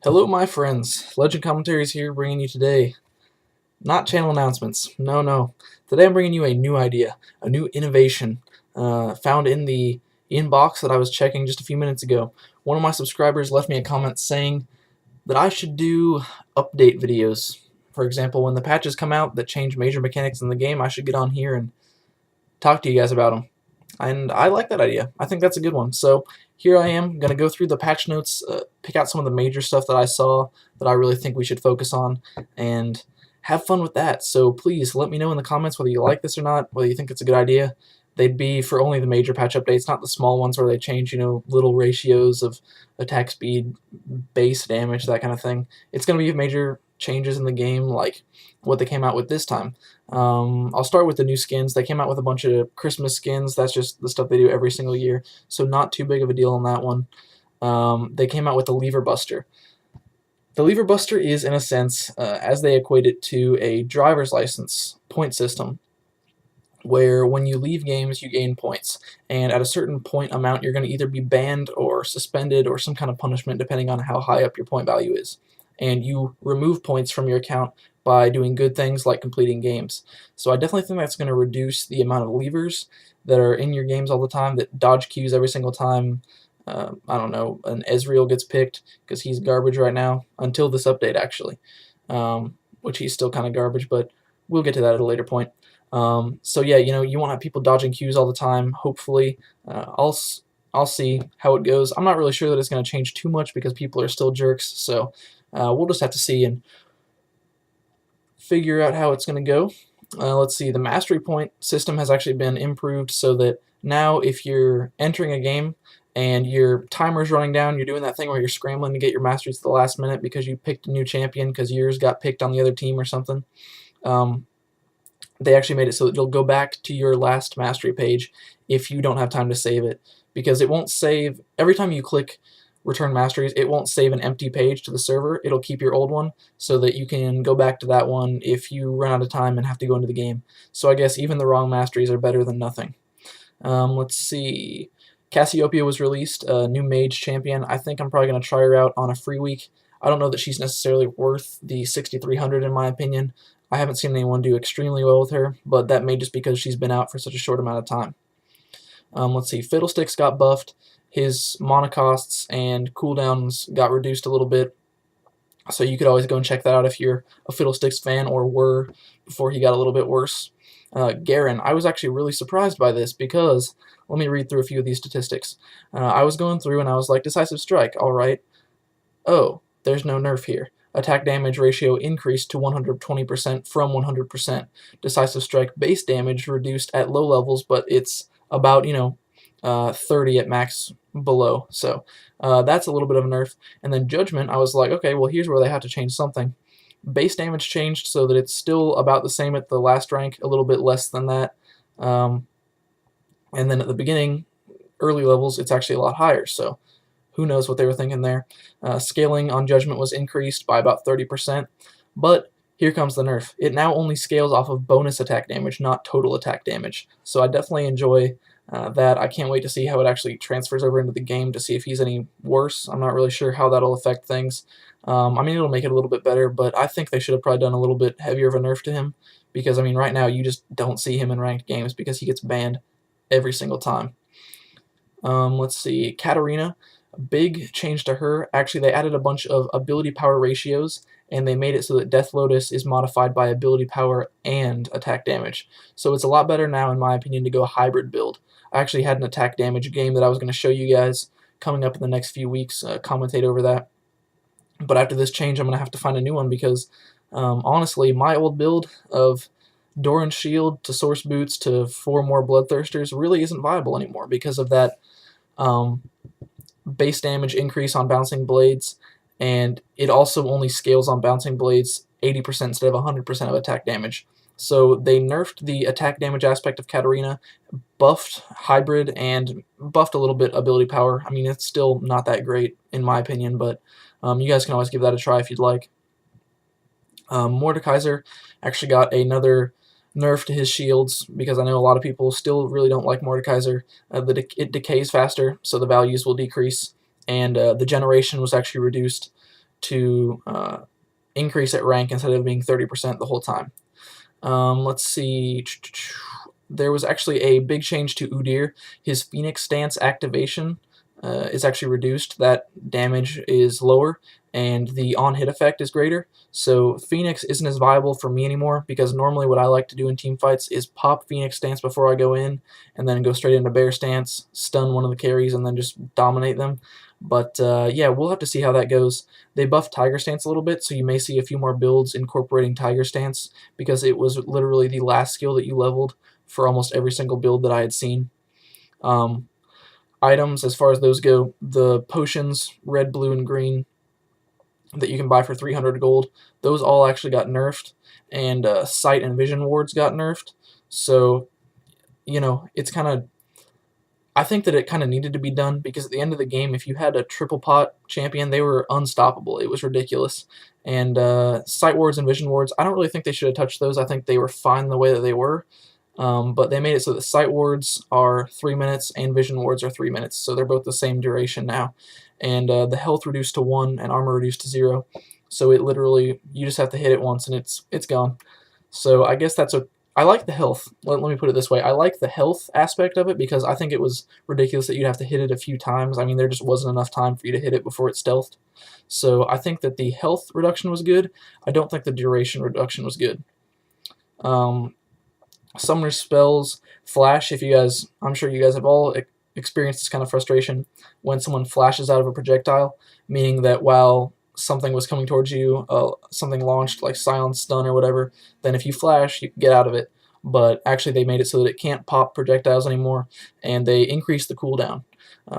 Hello, my friends. Legend Commentaries here, bringing you today. Not channel announcements. No, no. Today I'm bringing you a new idea, a new innovation found in the inbox that I was checking just a few minutes ago. One of my subscribers left me a comment saying that I should do update videos. For example, when the patches come out that change major mechanics in the game, I should get on here and talk to you guys about them. And I like that idea. I think that's a good one. So here I am, going to go through the patch notes, pick out some of the major stuff that I saw that I really think we should focus on, and have fun with that. So please let me know in the comments whether you like this or not, whether you think it's a good idea. They'd be for only the major patch updates, not the small ones where they change, little ratios of attack speed, base damage, that kind of thing. It's going to be major changes in the game, like what they came out with this time. I'll start with the new skins. They came out with a bunch of Christmas skins. That's just the stuff they do every single year, so not too big of a deal on that one. They came out with the Lever Buster. The Lever Buster is, in a sense, as they equate it to a driver's license point system, where when you leave games, you gain points, and at a certain point amount, you're going to either be banned or suspended or some kind of punishment, depending on how high up your point value is. And you remove points from your account by doing good things like completing games. So I definitely think that's going to reduce the amount of levers that are in your games all the time, that dodge queues every single time. I don't know, an Ezreal gets picked because he's garbage right now, until this update actually, which he's still kind of garbage, but we'll get to that at a later point. So yeah, you won't have people dodging queues all the time, hopefully. I'll see how it goes. I'm not really sure that it's going to change too much because people are still jerks, so we'll just have to see and figure out how it's going to go. Let's see, the mastery point system has actually been improved so that now if you're entering a game and your timer's running down, you're doing that thing where you're scrambling to get your masteries to the last minute because you picked a new champion because yours got picked on the other team or something. They actually made it so that you'll go back to your last mastery page if you don't have time to save it, because it won't save every time you click return masteries. It won't save an empty page to the server. It'll keep your old one so that you can go back to that one if you run out of time and have to go into the game. So I guess even the wrong masteries are better than nothing. Let's see. Cassiopeia was released, a new mage champion. I think I'm probably going to try her out on a free week. I don't know that she's necessarily worth the 6,300 in my opinion. I haven't seen anyone do extremely well with her, but that may just because she's been out for such a short amount of time. Let's see, Fiddlesticks got buffed. His mana costs and cooldowns got reduced a little bit, so you could always go and check that out if you're a Fiddlesticks fan, or were before he got a little bit worse. Garen, I was actually really surprised by this because, let me read through a few of these statistics. I was going through and I was like, Decisive Strike, alright. Oh, there's no nerf here. Attack damage ratio increased to 120% from 100%. Decisive Strike base damage reduced at low levels, but it's about, 30 at max below. So that's a little bit of a nerf. And then Judgment, I was like, okay, well, here's where they have to change something. Base damage changed so that it's still about the same at the last rank, a little bit less than that. And then at the beginning, early levels, it's actually a lot higher. So who knows what they were thinking there. Scaling on Judgment was increased by about 30%, but here comes the nerf. It now only scales off of bonus attack damage, not total attack damage. So I definitely enjoy that. I can't wait to see how it actually transfers over into the game to see if he's any worse. I'm not really sure how that'll affect things. I mean, it'll make it a little bit better, but I think they should have probably done a little bit heavier of a nerf to him, because, I mean, right now you just don't see him in ranked games because he gets banned every single time. Let's see, Katarina. A big change to her. Actually, they added a bunch of ability power ratios, and they made it so that Death Lotus is modified by ability power and attack damage. So it's a lot better now, in my opinion, to go a hybrid build. I actually had an attack damage game that I was going to show you guys coming up in the next few weeks, commentate over that. But after this change, I'm going to have to find a new one because, honestly, my old build of Doran's Shield to Source Boots to 4 more Bloodthirsters really isn't viable anymore because of that base damage increase on Bouncing Blades, and it also only scales on Bouncing Blades 80% instead of 100% of attack damage. So they nerfed the attack damage aspect of Katarina, buffed Hybrid, and buffed a little bit ability power. I mean, it's still not that great in my opinion, but you guys can always give that a try if you'd like. Mordekaiser actually got another nerf to his shields because I know a lot of people still really don't like Mordekaiser. It decays faster, so the values will decrease, and the generation was actually reduced to increase at rank instead of being 30% the whole time. Let's see. There was actually a big change to Udyr. His Phoenix Stance activation is actually reduced. That damage is lower, and the on-hit effect is greater. So Phoenix isn't as viable for me anymore, because normally what I like to do in team fights is pop Phoenix Stance before I go in, and then go straight into Bear Stance, stun one of the carries, and then just dominate them. But yeah, we'll have to see how that goes. They buffed Tiger Stance a little bit, so you may see a few more builds incorporating Tiger Stance, because it was literally the last skill that you leveled for almost every single build that I had seen. Items, as far as those go, the potions, red, blue, and green, that you can buy for 300 gold, those all actually got nerfed, and sight and vision wards got nerfed. So, you know, it's kind of, I think that it kind of needed to be done, because at the end of the game, if you had a triple pot champion, they were unstoppable. It was ridiculous. And sight wards and vision wards, I don't really think they should have touched those. I think they were fine the way that they were. But they made it so that sight wards are 3 minutes and vision wards are 3 minutes, so they're both the same duration now. And the health reduced to 1 and armor reduced to 0, so it literally, you just have to hit it once and it's gone. So I guess that's I like the health. Let me put it this way. I like the health aspect of it, because I think it was ridiculous that you'd have to hit it a few times. I mean, there just wasn't enough time for you to hit it before it stealthed. So I think that the health reduction was good. I don't think the duration reduction was good. Summoner spells, flash, if you guys, I'm sure you guys have all experienced this kind of frustration when someone flashes out of a projectile, meaning that while something was coming towards you, something launched like silence, stun, or whatever, then if you flash, you can get out of it. But actually they made it so that it can't pop projectiles anymore, and they increased the cooldown.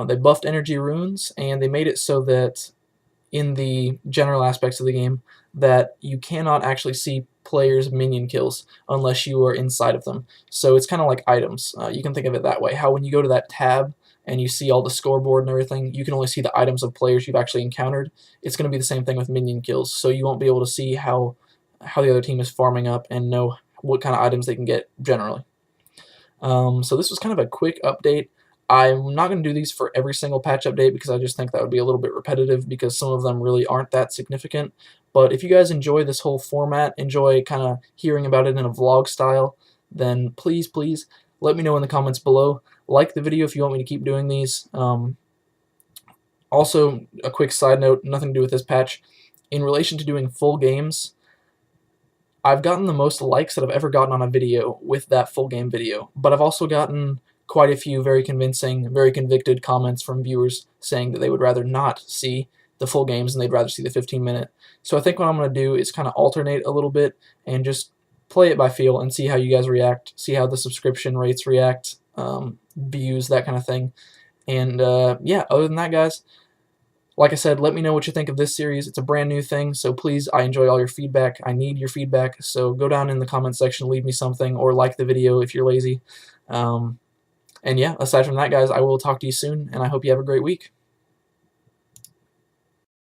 They buffed energy runes, and they made it so that in the general aspects of the game that you cannot actually see players' minion kills unless you are inside of them. So it's kind of like items. You can think of it that way. How when you go to that tab and you see all the scoreboard and everything, you can only see the items of players you've actually encountered. It's going to be the same thing with minion kills. So you won't be able to see how the other team is farming up and know what kind of items they can get generally. So this was kind of a quick update. I'm not going to do these for every single patch update, because I just think that would be a little bit repetitive, because some of them really aren't that significant. But if you guys enjoy this whole format, enjoy kind of hearing about it in a vlog style, then please let me know in the comments below. Like the video if you want me to keep doing these. Also, a quick side note, nothing to do with this patch. In relation to doing full games, I've gotten the most likes that I've ever gotten on a video with that full game video, but I've also gotten quite a few very convincing, very convicted comments from viewers saying that they would rather not see the full games and they'd rather see the 15-minute. So I think what I'm going to do is kind of alternate a little bit and just play it by feel and see how you guys react, see how the subscription rates react, views, that kind of thing. And yeah, other than that, guys, like I said, let me know what you think of this series. It's a brand new thing, so please, I enjoy all your feedback. I need your feedback, so go down in the comment section, leave me something, or like the video if you're lazy. And yeah, aside from that, guys, I will talk to you soon, and I hope you have a great week.